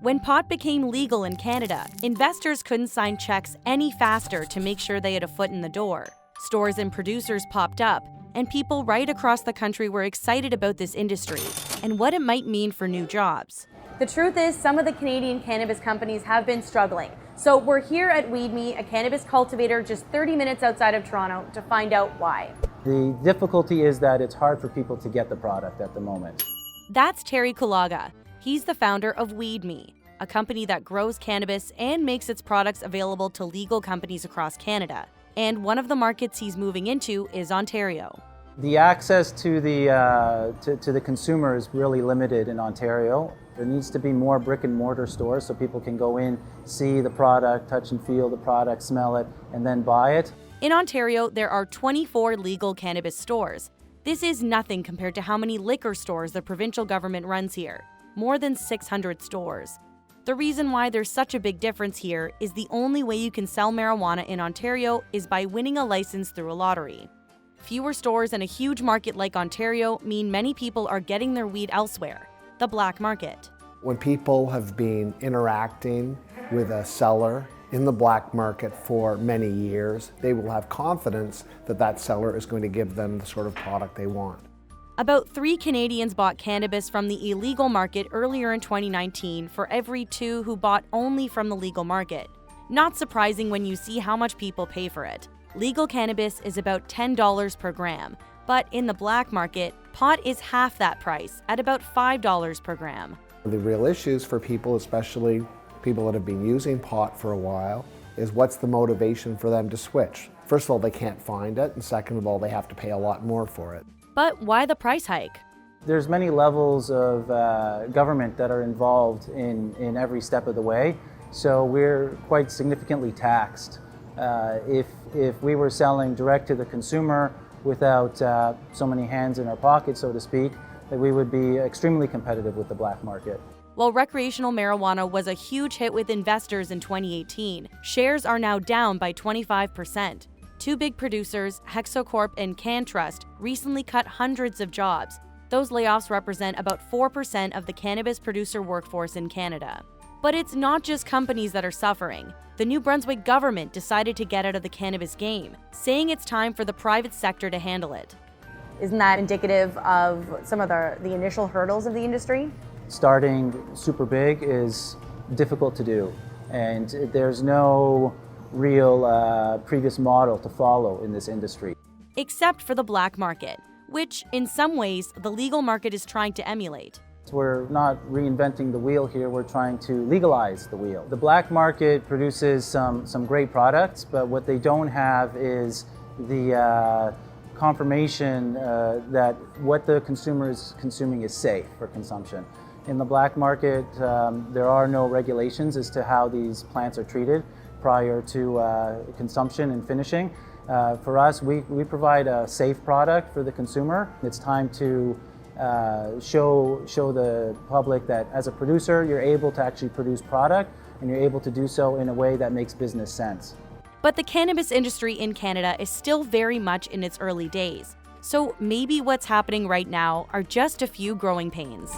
When pot became legal in Canada, investors couldn't sign checks any faster to make sure they had a foot in the door. Stores and producers popped up, and people right across the country were excited about this industry and what it might mean for new jobs. The truth is, some of the Canadian cannabis companies have been struggling. So we're here at WeedMe, a cannabis cultivator just 30 minutes outside of Toronto, to find out why. The difficulty is that it's hard for people to get the product at the moment. That's Terry Kulaga. He's the founder of WeedMe, a company that grows cannabis and makes its products available to legal companies across Canada. And one of the markets he's moving into is Ontario. The access to the consumer is really limited in Ontario. There needs to be more brick and mortar stores so people can go in, see the product, touch and feel the product, smell it, and then buy it. In Ontario, there are 24 legal cannabis stores. This is nothing compared to how many liquor stores the provincial government runs here. More than 600 stores. The reason why there's such a big difference here is the only way you can sell marijuana in Ontario is by winning a license through a lottery. Fewer stores and a huge market like Ontario mean many people are getting their weed elsewhere, the black market. When people have been interacting with a seller in the black market for many years, they will have confidence that that seller is going to give them the sort of product they want. About 3 Canadians bought cannabis from the illegal market earlier in 2019 for every 2 who bought only from the legal market. Not surprising when you see how much people pay for it. Legal cannabis is about $10 per gram, but in the black market, pot is half that price at about $5 per gram. The real issues for people, especially people that have been using pot for a while, is what's the motivation for them to switch? First of all, they can't find it, and second of all, they have to pay a lot more for it. But why the price hike? There's many levels of government that are involved in every step of the way, so we're quite significantly taxed. If we were selling direct to the consumer without so many hands in our pocket, so to speak, that we would be extremely competitive with the black market. While recreational marijuana was a huge hit with investors in 2018, shares are now down by 25%. 2 big producers, Hexocorp and CanTrust, recently cut hundreds of jobs. Those layoffs represent about 4% of the cannabis producer workforce in Canada. But it's not just companies that are suffering. The New Brunswick government decided to get out of the cannabis game, saying it's time for the private sector to handle it. Isn't that indicative of some of the initial hurdles of the industry? Starting super big is difficult to do, and there's no real previous model to follow in this industry. Except for the black market, which in some ways the legal market is trying to emulate. We're not reinventing the wheel here, we're trying to legalize the wheel. The black market produces some great products, but what they don't have is the confirmation that what the consumer is consuming is safe for consumption. In the black market, there are no regulations as to how these plants are treated prior to consumption and finishing. For us, we provide a safe product for the consumer. It's time to show the public that as a producer, you're able to actually produce product and you're able to do so in a way that makes business sense. But the cannabis industry in Canada is still very much in its early days. So maybe what's happening right now are just a few growing pains.